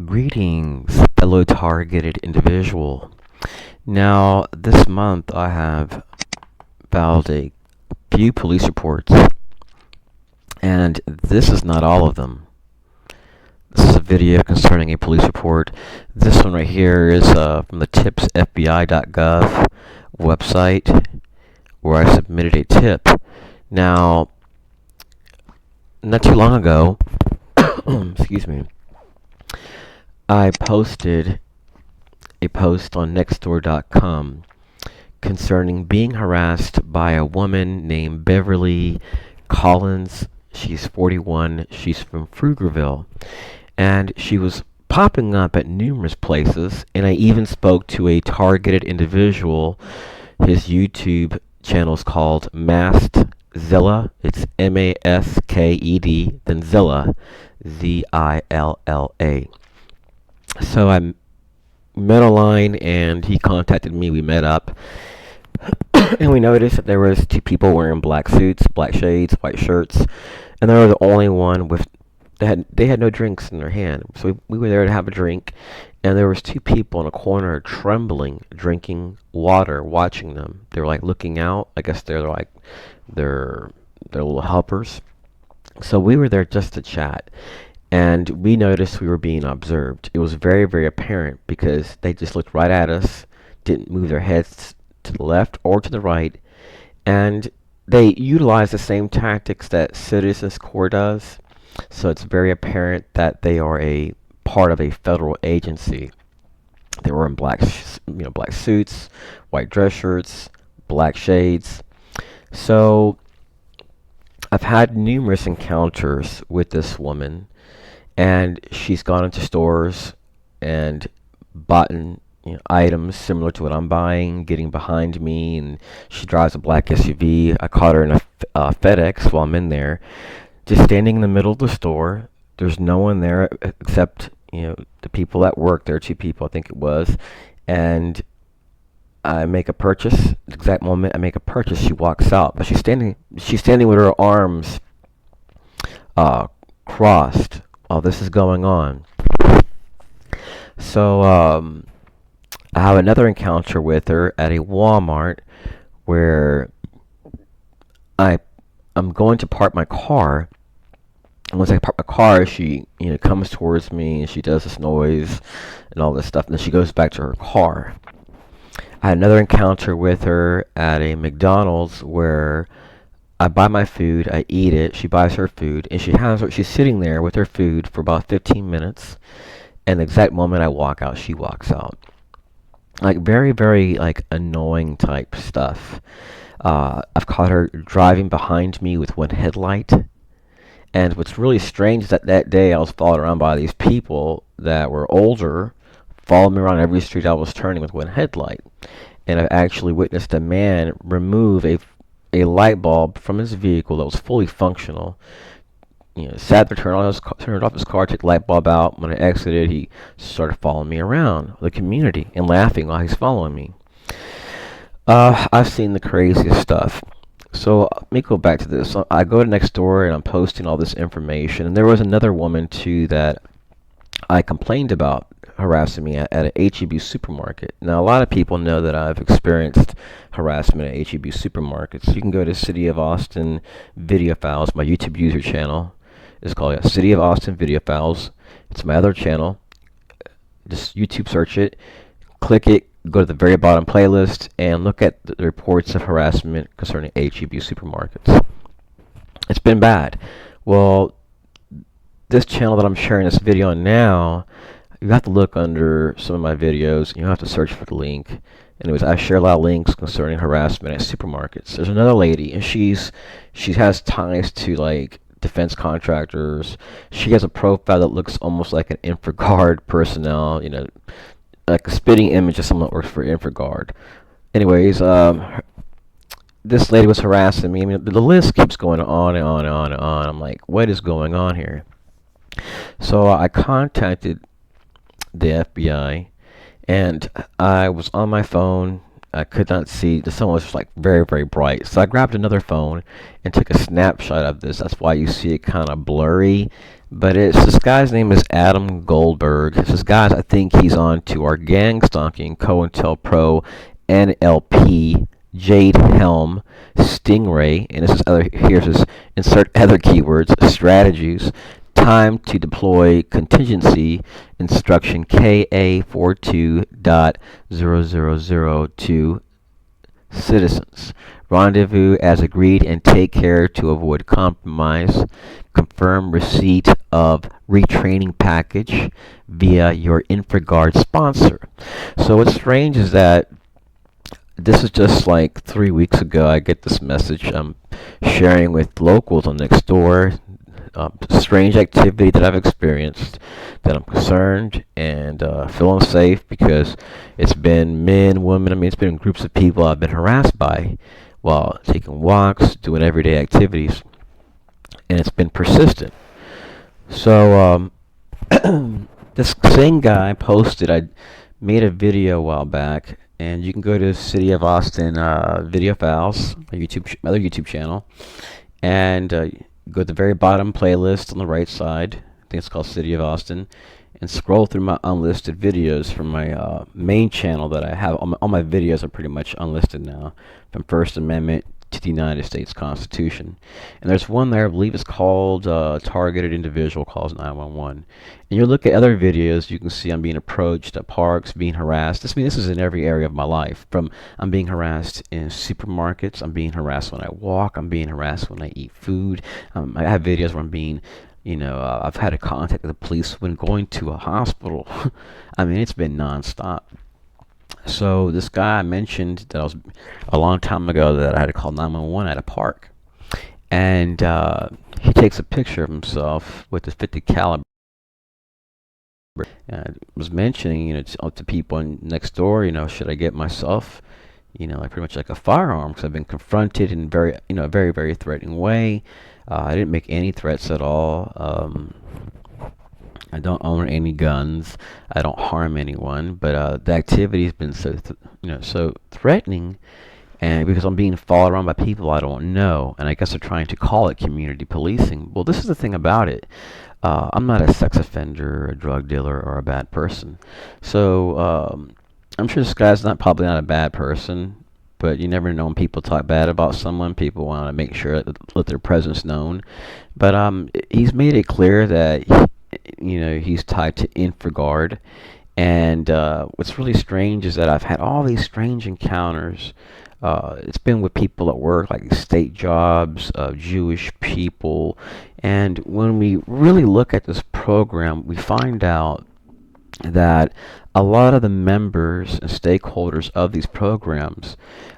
Greetings, fellow targeted individual. Now, this month I have filed a few police reports, and this is not all of them. This is a video concerning a police report. This one right here is from the tipsfbi.gov website, where I submitted a tip. Now, not too long ago, excuse me, I posted a post on nextdoor.com concerning being harassed by a woman named Beverly Collins. She's 41. She's from Pflugerville. And she was popping up at numerous places, and I even spoke to a targeted individual. His YouTube channel is called Zilla. It's Masked, then Zilla, Zilla. So I met online, and he contacted me. We met up, and we noticed that there was two people wearing black suits, black shades, white shirts, and they were the only one with they had no drinks in their hand. So we were there to have a drink, and there was two people in a corner trembling, drinking water, watching them. They were like looking out. I guess they're little helpers. So we were there just to chat, and we noticed we were being observed. It was very, very apparent because they just looked right at us, didn't move their heads to the left or to the right, and they utilized the same tactics that Citizens Corps does. So it's very apparent that they are a part of a federal agency. They were in black suits, white dress shirts, black shades. So I've had numerous encounters with this woman, and she's gone into stores and bought items similar to what I'm buying, getting behind me, and she drives a black SUV. I caught her in a FedEx while I'm in there, just standing in the middle of the store. There's no one there except the people that work there, two people I think it was, and I make a purchase. The exact moment I make a purchase, she walks out, but she's standing with her arms crossed while this is going on. So I have another encounter with her at a Walmart where I'm going to park my car. And once I park my car, she comes towards me, and she does this noise and all this stuff, and then she goes back to her car. I had another encounter with her at a McDonald's where I buy my food, I eat it, she buys her food, and she's sitting there with her food for about 15 minutes, and the exact moment I walk out, she walks out. Like very, very annoying type stuff. I've caught her driving behind me with one headlight. And what's really strange is that day I was followed around by these people that were older, followed me around every street I was turning with one headlight. And I've actually witnessed a man remove a light bulb from his vehicle that was fully functional. Sat there, turned off his car, took the light bulb out. When I exited, he started following me around the community and laughing while he's following me. I've seen the craziest stuff. So let me go back to this. So I go to Nextdoor and I'm posting all this information. And there was another woman too that I complained about harassing me at an HEB supermarket. Now a lot of people know that I've experienced harassment at HEB supermarkets. You can go to City of Austin Video Files, my YouTube user channel. It's called City of Austin Video Files. It's my other channel. Just YouTube search it, click it, go to the very bottom playlist, and look at the reports of harassment concerning HEB supermarkets. It's been bad. Well, this channel that I'm sharing this video on now, you have to look under some of my videos. You have to search for the link. Anyways, I share a lot of links concerning harassment at supermarkets. There's another lady, and she has ties to defense contractors. She has a profile that looks almost like an Infragard personnel, like a spitting image of someone that works for Infragard. Anyways, this lady was harassing me. I mean, the list keeps going on and on and on and on. I'm like, what is going on here? So I contacted the FBI, and I was on my phone. I could not see. The sun was just like very, very bright. So I grabbed another phone and took a snapshot of this. That's why you see it kind of blurry. But this guy's name is Adam Goldberg. It says, guys, I think he's on to our gangstalking, COINTELPRO, NLP, Jade Helm, Stingray, and this is other. Here's his insert other keywords: strategies, time to deploy contingency, instruction KA42.0002, citizens. Rendezvous as agreed and take care to avoid compromise. Confirm receipt of retraining package via your Infragard sponsor. So what's strange is that this is just like 3 weeks ago. I get this message I'm sharing with locals on next door. Strange activity that I've experienced, that I'm concerned and feel unsafe because it's been men, women, I mean, it's been groups of people I've been harassed by while taking walks, doing everyday activities, and it's been persistent. So this same guy posted, I made a video a while back, and you can go to City of Austin video files, my other YouTube channel, and go to the very bottom playlist on the right side. I think it's called City of Austin, and scroll through my unlisted videos from my main channel that I have. All my videos are pretty much unlisted now, from First Amendment to the United States Constitution. And there's one there, I believe it's called Targeted Individual Calls 911. And you look at other videos, you can see I'm being approached at parks, being harassed. This is in every area of my life. From I'm being harassed in supermarkets, I'm being harassed when I walk, I'm being harassed when I eat food. I have videos where I'm being, I've had to contact the police when going to a hospital. I mean, it's been nonstop. So this guy I mentioned that I was a long time ago that I had to call 911 at a park, and he takes a picture of himself with the 50 caliber. And was mentioning, to people next door, should I get myself, like pretty much like a firearm, because I've been confronted in very, very, very threatening way. I didn't make any threats at all. I don't own any guns. I don't harm anyone, but the activity has been so threatening, and because I'm being followed around by people I don't know, and I guess they're trying to call it community policing. Well, this is the thing about it. I'm not a sex offender, a drug dealer, or a bad person. So I'm sure this guy's probably not a bad person, but you never know when people talk bad about someone. People want to make sure that let their presence known. But he's made it clear that he's tied to Infragard, and what's really strange is that I've had all these strange encounters. It's been with people at work, like state jobs, Jewish people, and when we really look at this program, we find out that a lot of the members and stakeholders of these programs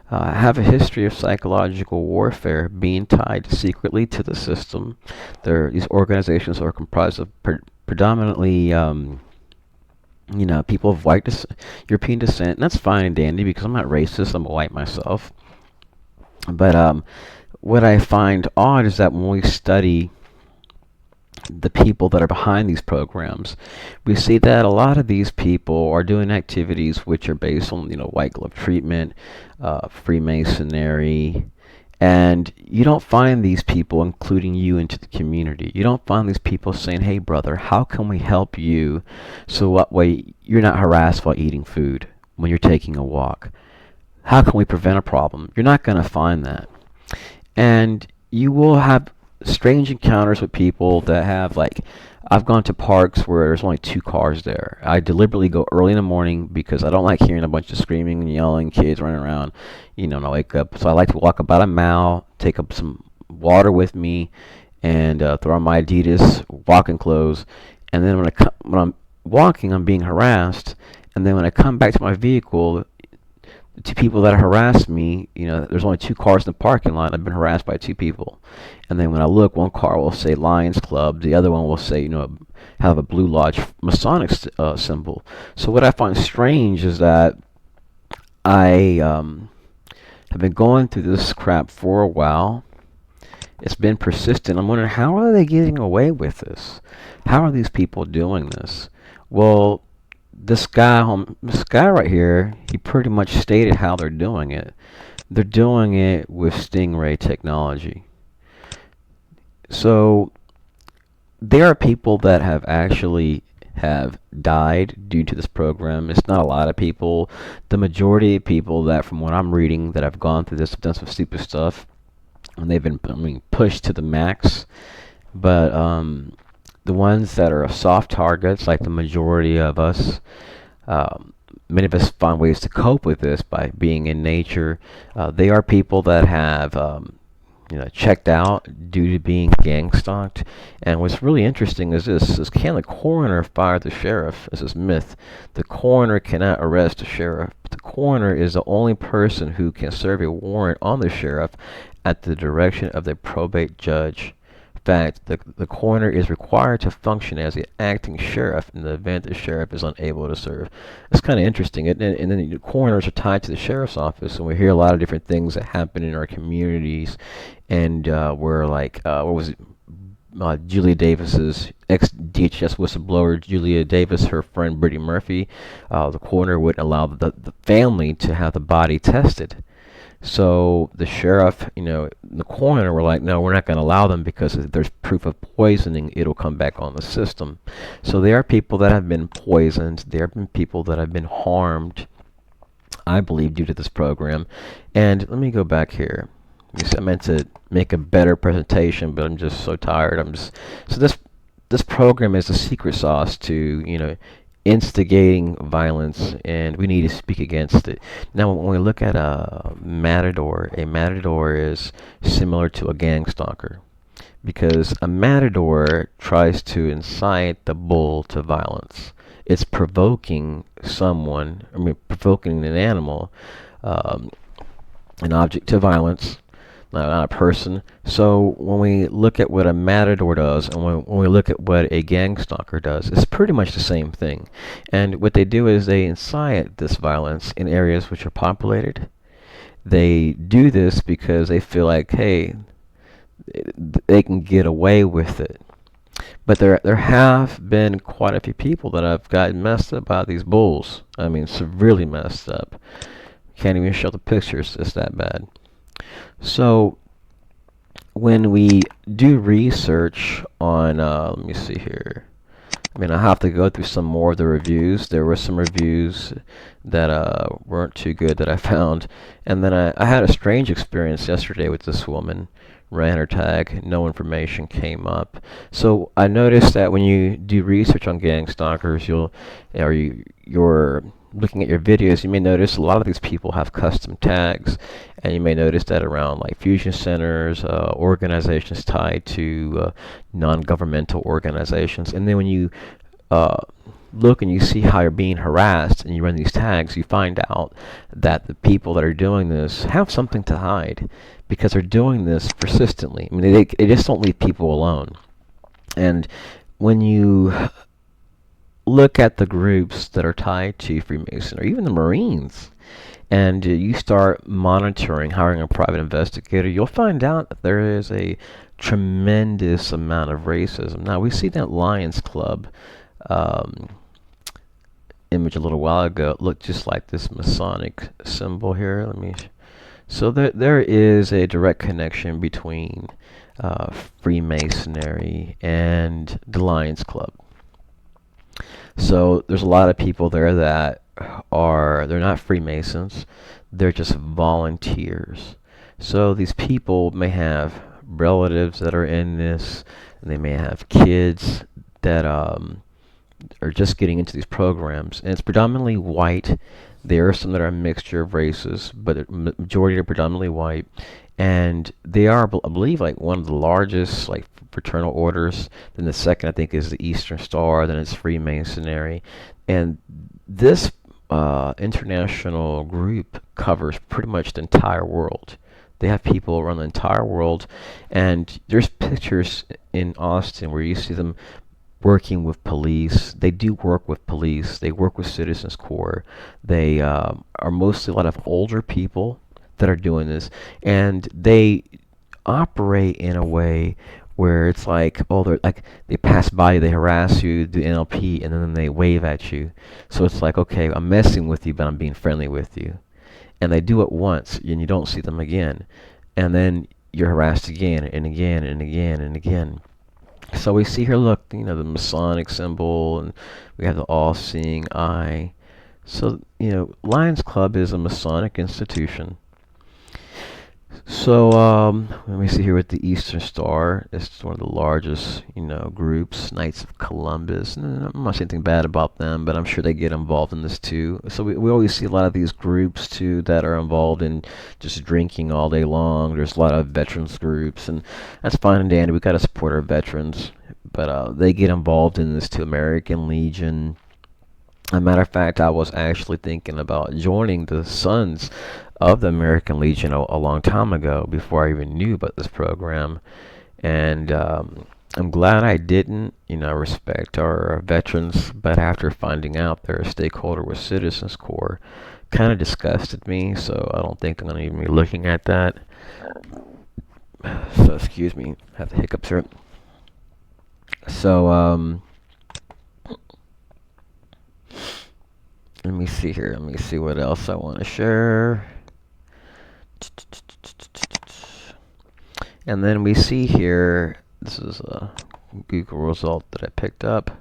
have a history of psychological warfare, being tied secretly to the system. These organizations are comprised of predominantly people of white European descent, and that's fine and dandy because I'm not racist, I'm white myself. But what I find odd is that when we study the people that are behind these programs, we see that a lot of these people are doing activities which are based on, white glove treatment, Freemasonry, and you don't find these people including you into the community. You don't find these people saying, hey brother, how can we help you so what way you're not harassed while eating food when you're taking a walk? How can we prevent a problem? You're not going to find that. And you will have strange encounters with people that have, like, I've gone to parks where there's only 2 cars there. I deliberately go early in the morning because I don't like hearing a bunch of screaming and yelling, kids running around, when I wake up. So I like to walk about a mile, take up some water with me, and throw on my Adidas walking clothes. And then when I'm walking, I'm being harassed. And then when I come back to my vehicle, to people that harass me, there's only 2 cars in the parking lot. I've been harassed by 2 people. And then when I look, one car will say Lions Club. The other one will say, have a Blue Masonic symbol. So what I find strange is that I have been going through this crap for a while. It's been persistent. I'm wondering, how are they getting away with this? How are these people doing this? Well, this guy right here, he pretty much stated how they're doing it. They're doing it with Stingray technology. So there are people that have died due to this program. It's not a lot of people. The majority of people that, from what I'm reading, that have gone through this have done some stupid stuff, and they've been, pushed to the max. But the ones that are soft targets, like the majority of us, many of us find ways to cope with this by being in nature. They are people that have checked out due to being gang stalked. And what's really interesting is this: is can the coroner fire the sheriff? This is myth. The coroner cannot arrest the sheriff. But the coroner is the only person who can serve a warrant on the sheriff at the direction of the probate judge. In fact, the coroner is required to function as the acting sheriff in the event the sheriff is unable to serve. It's kind of interesting. And then the coroners are tied to the sheriff's office, and we hear a lot of different things that happen in our communities. And we're like, what was it? Julia Davis's ex-DHS whistleblower, Julia Davis, her friend Brittany Murphy, the coroner wouldn't allow the family to have the body tested. So the sheriff, the coroner were like, no, we're not going to allow them because if there's proof of poisoning, it'll come back on the system. So there are people that have been poisoned. There have been people that have been harmed, I believe, due to this program. And let me go back here. I meant to make a better presentation, but I'm just so tired. So this program is a secret sauce to, instigating violence, and we need to speak against it. Now, when we look at a matador is similar to a gang stalker, because a matador tries to incite the bull to violence. It's provoking provoking an animal, an object, to violence, not a person. So when we look at what a matador does and when we look at what a gang stalker does, it's pretty much the same thing. And what they do is they incite this violence in areas which are populated. They do this because they feel like, hey, they can get away with it. But there have been quite a few people that have gotten messed up by these bulls. Severely messed up. Can't even show the pictures. It's that bad. So when we do research on, let me see here. I have to go through some more of the reviews. There were some reviews that weren't too good that I found. And then I had a strange experience yesterday with this woman. Ran her tag, no information came up. So I noticed that when you do research on gang stalkers, you're looking at your videos, you may notice a lot of these people have custom tags, and you may notice that around like fusion centers, organizations tied to non-governmental organizations. And then when you look and you see how you're being harassed and you run these tags, you find out that the people that are doing this have something to hide, because they're doing this persistently. They just don't leave people alone. And when you look at the groups that are tied to Freemason, or even the Marines, and you start monitoring, hiring a private investigator, you'll find out that there is a tremendous amount of racism. Now, we see that Lions Club image a little while ago. It looked just like this Masonic symbol here. So there is a direct connection between Freemasonry and the Lions Club. So there's a lot of people there that they're not Freemasons, they're just volunteers. So these people may have relatives that are in this, and they may have kids that are just getting into these programs. And it's predominantly white. There are some that are a mixture of races, but the majority are predominantly white. And they are, I believe, like one of the largest fraternal orders. Then the second, I think, is the Eastern Star. Then it's Freemasonry. And this international group covers pretty much the entire world. They have people around the entire world. And there's pictures in Austin where you see them working with police. They do work with police. They work with Citizens Corps. They are mostly a lot of older people that are doing this, and they operate in a way where it's like, oh, they're like, they pass by you, they harass you, do NLP, and then they wave at you. So it's like, okay, I'm messing with you, but I'm being friendly with you. And they do it once, and you don't see them again. And then you're harassed again, and again, and again, and again. So we see here, look, the Masonic symbol, and we have the all-seeing eye. So, Lions Club is a Masonic institution. So, let me see here with the Eastern Star. It's one of the largest, groups, Knights of Columbus. And I'm not saying anything bad about them, but I'm sure they get involved in this too. So we always see a lot of these groups too that are involved in just drinking all day long. There's a lot of veterans groups, and that's fine and dandy. We got to support our veterans, but they get involved in this too. American Legion. As a matter of fact, I was actually thinking about joining the Sons of the American Legion a long time ago, before I even knew about this program. And I'm glad I didn't. I respect our veterans, but after finding out they're a stakeholder with Citizens Corps, kind of disgusted me, so I don't think I'm going to even be looking at that. So, excuse me, I have the hiccups here. So, let me see here. Let me see what else I want to share. And then we see here, this is a Google result that I picked up.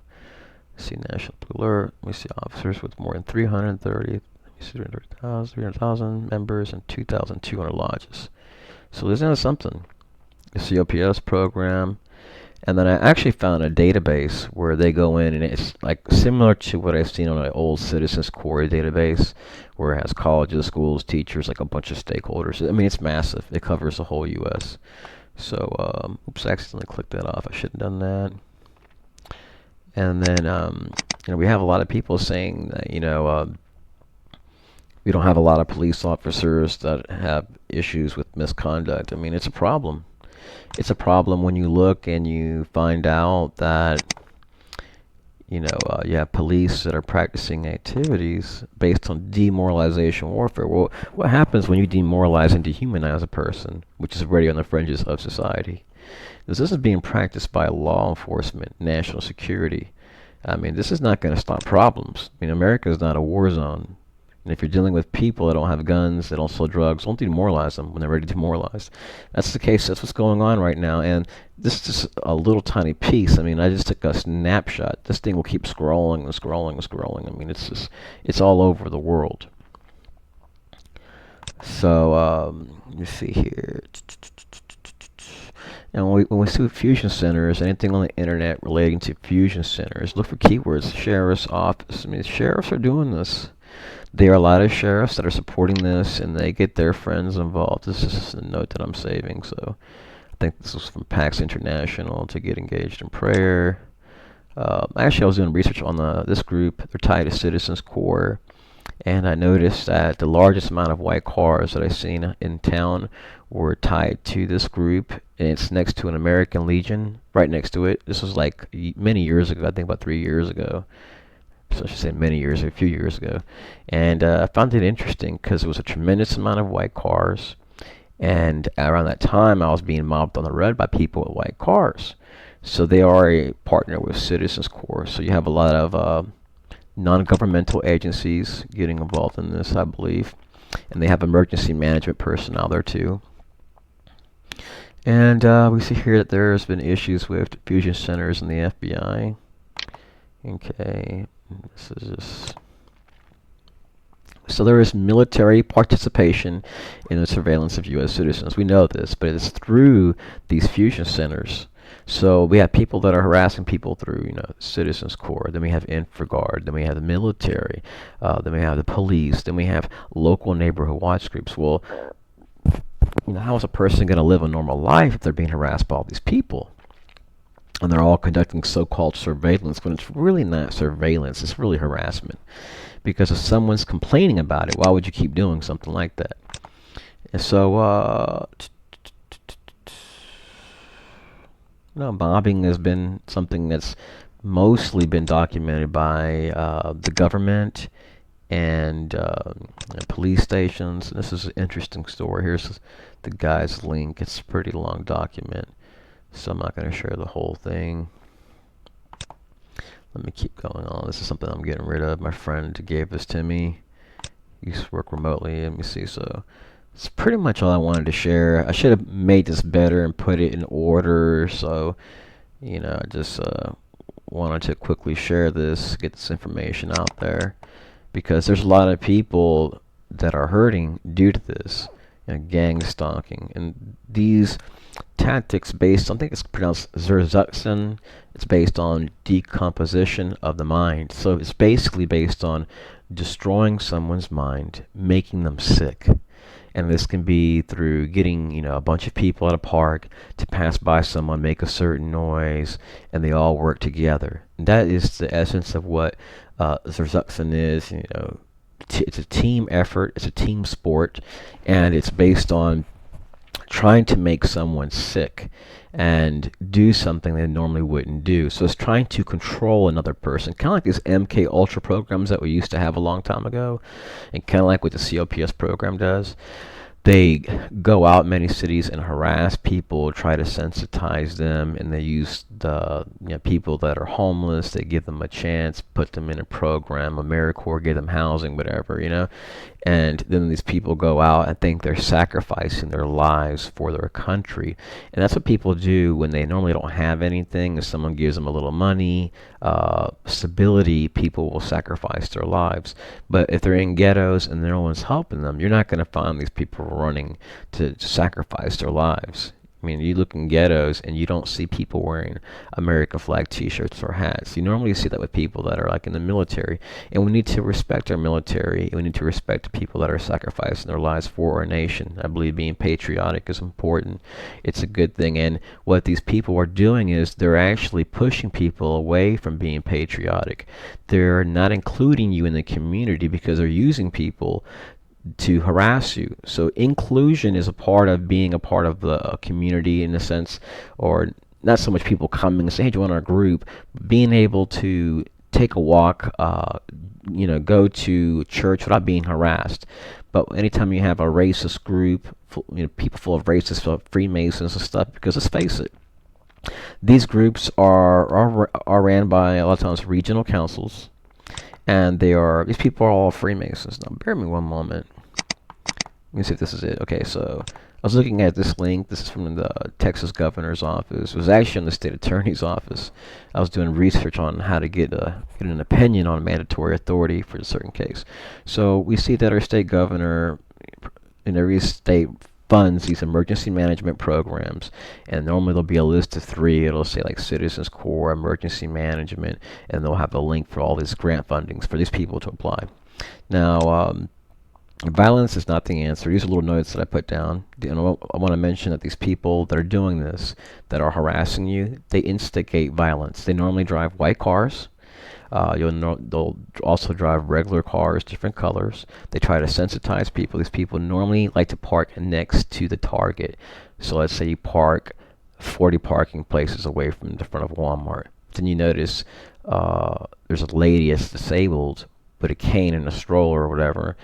See National Blue Alert. We see officers with more than 300,000 members and 2,200 lodges. So isn't that something? The COPS program. And then I actually found a database where they go in, and it's like similar to what I've seen on an old Citizens Corps database, where it has colleges, schools, teachers, like a bunch of stakeholders. I mean, it's massive. It covers the whole U.S. So, oops, I accidentally clicked that off. I shouldn't have done that. And then, we have a lot of people saying that, we don't have a lot of police officers that have issues with misconduct. I mean, it's a problem. It's a problem when you look and you find out that, you have police that are practicing activities based on demoralization warfare. Well, what happens when you demoralize and dehumanize a person, which is already on the fringes of society? This is being practiced by law enforcement, national security. I mean, this is not going to stop problems. I mean, America is not a war zone. And if you're dealing with people that don't have guns, that don't sell drugs, don't demoralize them when they're ready to demoralize. That's the case. That's what's going on right now. And this is just a little tiny piece. I mean, I just took a snapshot. This thing will keep scrolling and scrolling and scrolling. I mean, it's all over the world. So, let me see here. And when we see fusion centers, anything on the internet relating to fusion centers, look for keywords. Sheriff's office. I mean, sheriffs are doing this. There are a lot of sheriffs that are supporting this, and they get their friends involved. This is just a note that I'm saving. So I think this was from PAX International to get engaged in prayer. Actually, I was doing research on this group. They're tied to Citizens Corps, and I noticed that the largest amount of white cars that I've seen in town were tied to this group, and it's next to an American Legion, right next to it. This was like many years ago, I think about 3 years ago. So I should say a few years ago. And I found it interesting because it was a tremendous amount of white cars. And around that time, I was being mobbed on the road by people with white cars. So they are a partner with Citizens Corps. So you have a lot of non-governmental agencies getting involved in this, I believe. And they have emergency management personnel there too. And we see here that there's been issues with fusion centers in the FBI. Okay. This is just, so there is military participation in the surveillance of U.S. citizens. We know this, but it's through these fusion centers. So we have people that are harassing people through, Citizens Corps. Then we have Infragard. Then we have the military. Then we have the police. Then we have local neighborhood watch groups. Well, how is a person going to live a normal life if they're being harassed by all these people? And they're all conducting so-called surveillance when it's really not surveillance. It's really harassment. Because if someone's complaining about it, why would you keep doing something like that? And so, mobbing has been something that's mostly been documented by the government and police stations. This is an interesting story. Here's the guy's link. It's a pretty long document. so I'm not going to share the whole thing. Let me keep going on. This is something I'm getting rid of. My friend gave this to me. He used to work remotely. Let me see. So it's pretty much all I wanted to share. I should have made this better and put it in order. So, I just wanted to quickly share this, get this information out there, because there's a lot of people that are hurting due to this, gang stalking, and these tactics based on, I think it's pronounced Zerzuxen. It's based on decomposition of the mind. So it's basically based on destroying someone's mind, making them sick. And this can be through getting, a bunch of people at a park to pass by someone, make a certain noise, and they all work together. And that is the essence of what Zerzuxen is. It's a team effort, it's a team sport, and it's based on trying to make someone sick and do something they normally wouldn't do. So it's trying to control another person, kind of like these MK Ultra programs that we used to have a long time ago, and kind of like what the COPS program does. They go out in many cities and harass people, try to sensitize them, and they use the people that are homeless. They give them a chance, put them in a program, AmeriCorps, give them housing, whatever, And then these people go out and think they're sacrificing their lives for their country. And that's what people do when they normally don't have anything. If someone gives them a little money, stability, people will sacrifice their lives. But if they're in ghettos and no one's helping them, you're not going to find these people running to sacrifice their lives. I mean, you look in ghettos and you don't see people wearing American flag t-shirts or hats. You normally see that with people that are like in the military. And we need to respect our military. We need to respect the people that are sacrificing their lives for our nation. I believe being patriotic is important. It's a good thing. And what these people are doing is they're actually pushing people away from being patriotic. They're not including you in the community because they're using people to harass you. So inclusion is a part of being a part of the community in a sense, or not so much people coming and saying, hey, join our group, but being able to take a walk, go to church without being harassed. But anytime you have a racist group, people full of racists, Freemasons and stuff, because let's face it, these groups are ran by a lot of times regional councils, and these people are all Freemasons. Now, bear me one moment. Let me see if this is it. Okay, so I was looking at this link. This is from the Texas governor's office. It was actually in the state attorney's office. I was doing research on how to get an opinion on mandatory authority for a certain case. So we see that our state governor in every state funds these emergency management programs, and normally there'll be a list of 3. It'll say like Citizens Corps, emergency management, and they'll have a link for all these grant fundings for these people to apply. Now, violence is not the answer. These are little notes that I put down. I want to mention that these people that are doing this, that are harassing you, they instigate violence. They normally drive white cars. They'll also drive regular cars, different colors. They try to sensitize people. These people normally like to park next to the target. So let's say you park 40 parking places away from the front of Walmart. Then you notice there's a lady that's disabled with a cane and a stroller or whatever,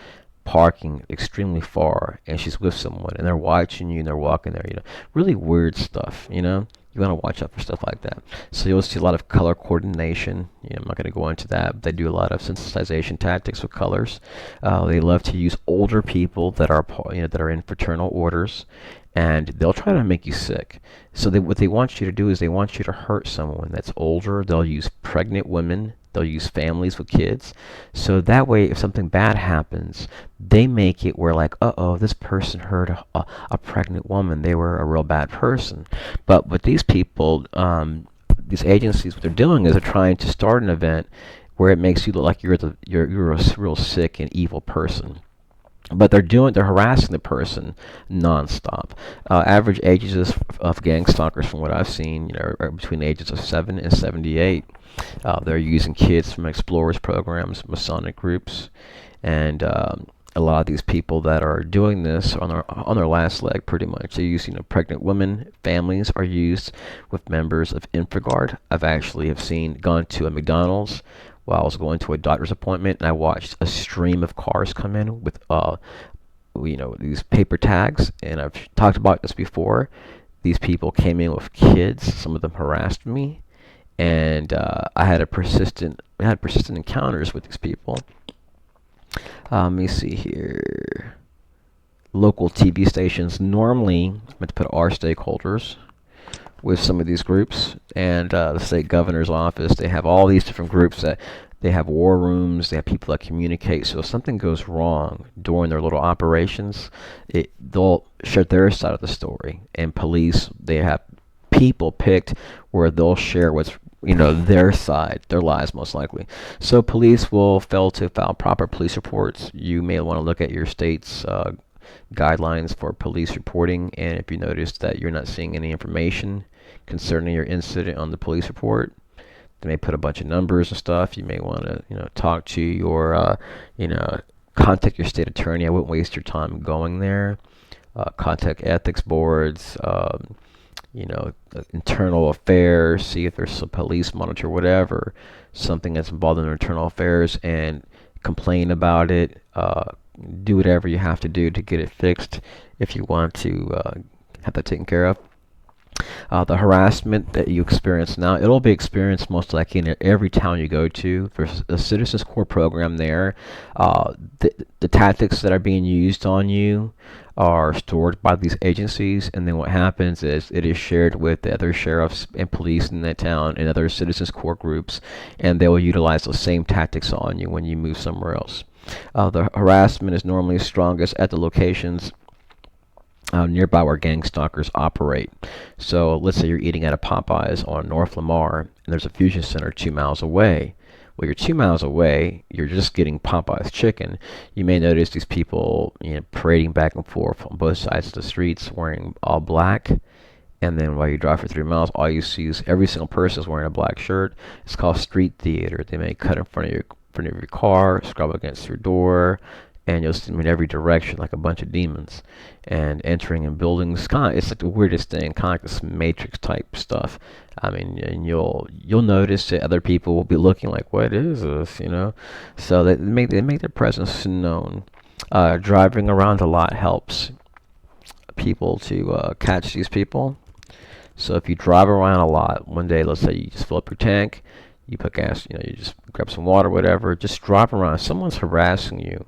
parking extremely far, and she's with someone, and they're watching you, and they're walking there. Really weird stuff. You want to watch out for stuff like that. So you'll see a lot of color coordination. I'm not going to go into that, but they do a lot of sensitization tactics with colors. They love to use older people that are in fraternal orders, and they'll try to make you sick. So what they want you to do is they want you to hurt someone that's older. They'll use pregnant women. They'll use families with kids. So that way, if something bad happens, they make it where like, uh-oh, this person hurt a pregnant woman. They were a real bad person. But with these people, these agencies, what they're doing is they're trying to start an event where it makes you look like you're a real sick and evil person. But they're harassing the person nonstop. Average ages of gang stalkers, from what I've seen, are between the ages of 7 and 78. They're using kids from explorers programs, Masonic groups, and a lot of these people that are doing this on their last leg, pretty much. They use, pregnant women, families are used with members of Infragard. I've actually gone to a McDonald's while I was going to a doctor's appointment, and I watched a stream of cars come in with these paper tags. And I've talked about this before. These people came in with kids. Some of them harassed me, and I had persistent encounters with these people. Let me see here. Local TV stations normally meant to put our stakeholders with some of these groups, and the state governor's office, they have all these different groups that they have war rooms, they have people that communicate. So if something goes wrong during their little operations, they'll share their side of the story. And police, they have people picked where they'll share what's their side, their lies most likely. So police will fail to file proper police reports. You may want to look at your state's guidelines for police reporting, and if you notice that you're not seeing any information concerning your incident on the police report, they may put a bunch of numbers and stuff. You may want to talk to your contact your state attorney. I wouldn't waste your time going there. Contact ethics boards, internal affairs, see if there's a police monitor, whatever, something that's involved in internal affairs, and complain about it. Do whatever you have to do to get it fixed if you want to have that taken care of. The harassment that you experience now, it'll be experienced most likely in every town you go to. There's a Citizens Core program there. The tactics that are being used on you are stored by these agencies, and then what happens is it is shared with the other sheriffs and police in that town and other Citizens Core groups, and they will utilize those same tactics on you when you move somewhere else. The harassment is normally strongest at the locations nearby where gang stalkers operate. So let's say you're eating at a Popeyes on North Lamar, and there's a fusion center 2 miles away. Well, you're 2 miles away, you're just getting Popeyes chicken. You may notice these people parading back and forth on both sides of the streets wearing all black. And then while you drive for 3 miles, all you see is every single person is wearing a black shirt. It's called street theater. They may cut in front of your car, scrub against your door, and you'll see them in every direction like a bunch of demons, and entering in buildings. It's like the weirdest thing, kind of like this Matrix type stuff. I mean, and you'll notice that other people will be looking like, what is this, So they make their presence known. Driving around a lot helps people to catch these people. So if you drive around a lot, one day, let's say you just fill up your tank, you put gas, you just grab some water, whatever, just drive around. If someone's harassing you,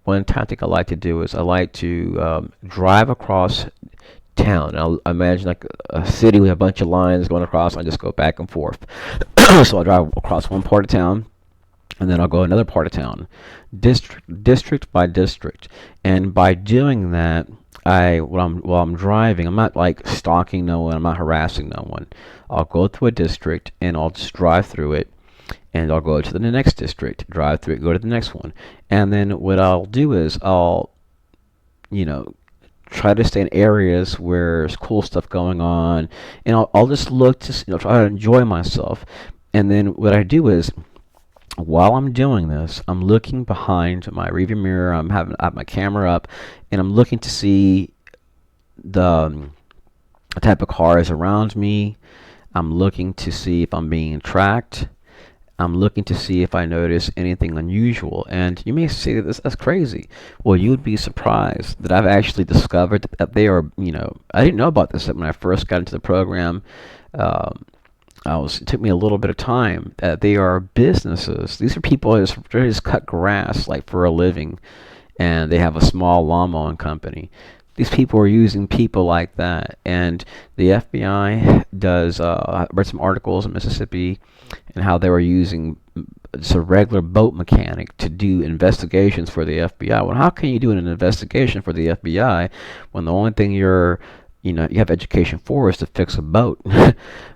one tactic I like to do is I like to drive across town. I'll imagine like a city with a bunch of lines going across. I just go back and forth. So I'll drive across one part of town, and then I'll go another part of town, district by district. And by doing that, while I'm driving, I'm not like stalking no one, I'm not harassing no one. I'll go through a district and I'll just drive through it, and I'll go to the next district, drive through it, go to the next one. And then what I'll do is I'll try to stay in areas where there's cool stuff going on, and I'll just look to try to enjoy myself. And then what I do is, while I'm doing this, I'm looking behind my rearview mirror. I have my camera up, and I'm looking to see the type of cars around me. I'm looking to see if I'm being tracked. I'm looking to see if I notice anything unusual. And you may say that's crazy. Well, you would be surprised that I've actually discovered that they are, I didn't know about this when I first got into the program. It took me a little bit of time. They are businesses. These are people that just cut grass like for a living, and they have a small lawn mowing company. These people are using people like that, and the FBI does. I read some articles in Mississippi, and how they were using just a regular boat mechanic to do investigations for the FBI. Well, how can you do an investigation for the FBI when the only thing you have education for is to fix a boat?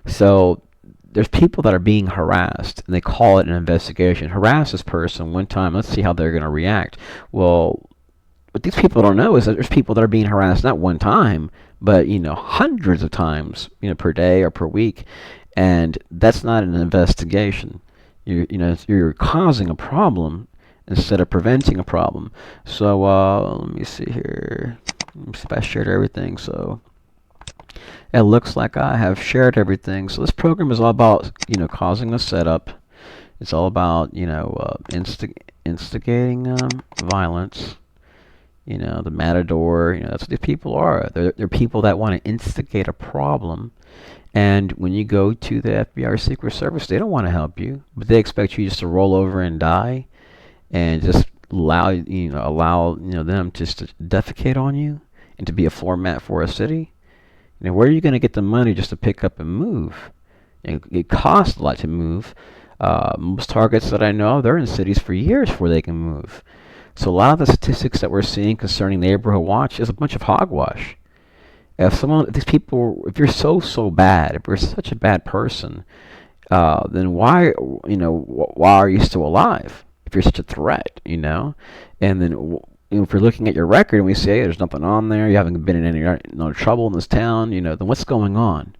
So there's people that are being harassed, and they call it an investigation. Harass this person one time, let's see how they're going to react. Well, what these people don't know is that there's people that are being harassed not one time, but hundreds of times, per day or per week, and that's not an investigation. You're causing a problem instead of preventing a problem. So let me see here. Let me see if I shared everything. So it looks like I have shared everything. So this program is all about causing a setup. It's all about instigating violence. the matador. That's what these people are. They're people that want to instigate a problem. And when you go to the FBI or Secret Service, they don't want to help you, but they expect you just to roll over and die, and just allow them just to defecate on you and to be a floor mat for a city. Where are you going to get the money just to pick up and move? It costs a lot to move. Most targets that I know, they're in cities for years before they can move. So a lot of the statistics that we're seeing concerning neighborhood watch is a bunch of hogwash. If you're so bad, if you're such a bad person, then why are you still alive? If you're such a threat, And then if we're looking at your record and we say, hey, there's nothing on there, you haven't been in any no trouble in this town, then what's going on?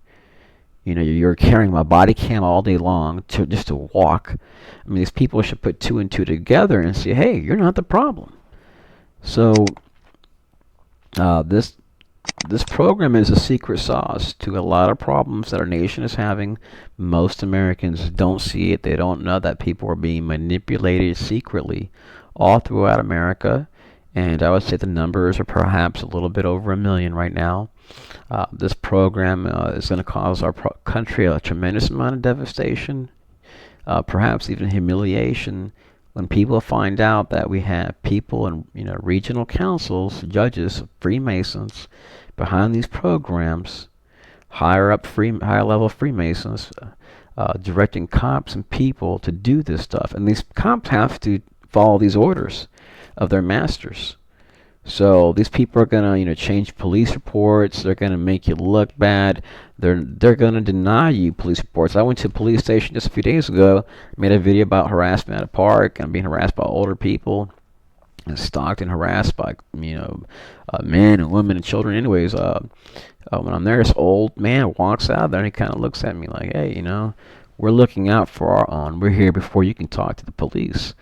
You're carrying my body cam all day long just to walk. I mean, these people should put two and two together and say, hey, you're not the problem. So this program is a secret sauce to a lot of problems that our nation is having. Most Americans don't see it. They don't know that people are being manipulated secretly all throughout America. And I would say the numbers are perhaps a little bit over 1 million right now. This program is going to cause our country a tremendous amount of devastation, perhaps even humiliation, when people find out that we have people in regional councils, judges, Freemasons behind these programs, higher level Freemasons, directing cops and people to do this stuff. And these cops have to follow these orders of their masters. So these people are gonna, change police reports. They're gonna make you look bad. They're gonna deny you police reports. I went to a police station just a few days ago. Made a video about harassment at a park. I'm being harassed by older people, and stalked and harassed by men and women and children. Anyways, when I'm there, this old man walks out there and he kind of looks at me like, hey, we're looking out for our own. We're here before you can talk to the police.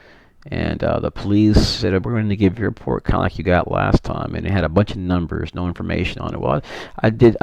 And the police said, we're going to give you a report kind of like you got last time. And it had a bunch of numbers, no information on it. Well, I did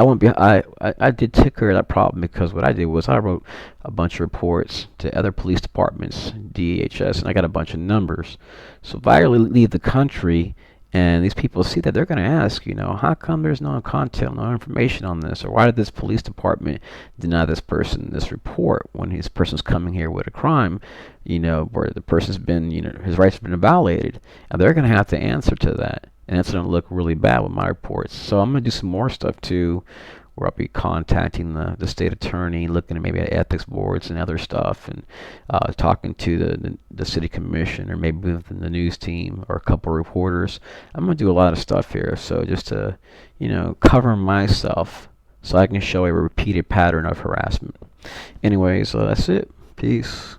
take care of that problem, because what I did was I wrote a bunch of reports to other police departments, DHS, and I got a bunch of numbers. So if I leave the country and these people see that, they're going to ask, how come there's no content, no information on this? Or why did this police department deny this person this report when this person's coming here with a crime, where the person's been, his rights have been violated? And they're going to have to answer to that. And that's going to look really bad with my reports. So I'm going to do some more stuff too, where I'll be contacting the state attorney, looking at maybe at ethics boards and other stuff, and talking to the city commission, or maybe within the news team, or a couple of reporters. I'm going to do a lot of stuff here, so just to cover myself, so I can show a repeated pattern of harassment. Anyways, that's it. Peace.